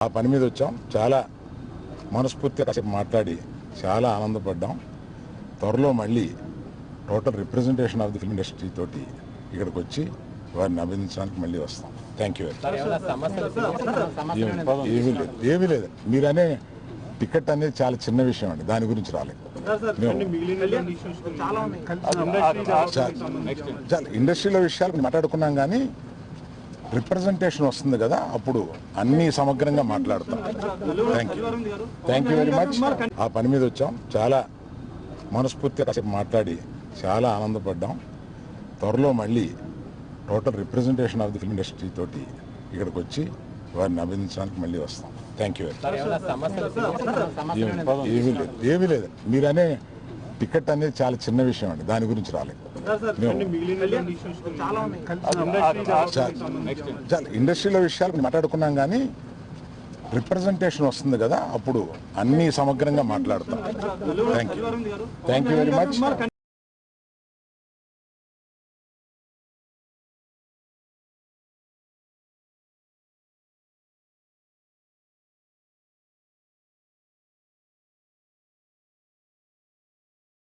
ఆ పని మీద వచ్చాం. చాలా మనస్ఫూర్తిగా మాట్లాడి చాలా ఆనందపడ్డాం. త్వరలో మళ్ళీ total representation of the film industry తోటి ఇక్కడికి వచ్చి వారిని అభినందించడానికి మళ్ళీ వస్తాం. Thank you. ఏమీ లేదు. మీరనే టికెట్ అనేది చాలా చిన్న విషయం అండి, దాని గురించి రాలేదు. ఇండస్ట్రీలో విషయాలు మాట్లాడుకున్నాం, కానీ రిప్రజెంటేషన్ వస్తుంది కదా, అప్పుడు అన్ని సమగ్రంగా మాట్లాడతాం. Thank you very much. ఆ పని మీద వచ్చాం. చాలా మనస్ఫూర్తిగా మాట్లాడి చాలా ఆనందపడ్డాం. త్వరలో మళ్ళీ total representation of the film industry తోటి ఇక్కడికి వచ్చి వారిని అభినందించడానికి మళ్ళీ వస్తాం. Thank you. ఏమీ లేదు. మీరనే టికెట్ అనేది చాలా చిన్న విషయం అండి, దాని గురించి రాలేదు. ఇండస్ట్రీలో విషయాలు మాట్లాడుకున్నాం, కానీ రిప్రజెంటేషన్ వస్తుంది కదా, అప్పుడు అన్ని సమగ్రంగా మాట్లాడతాం. Thank you very much.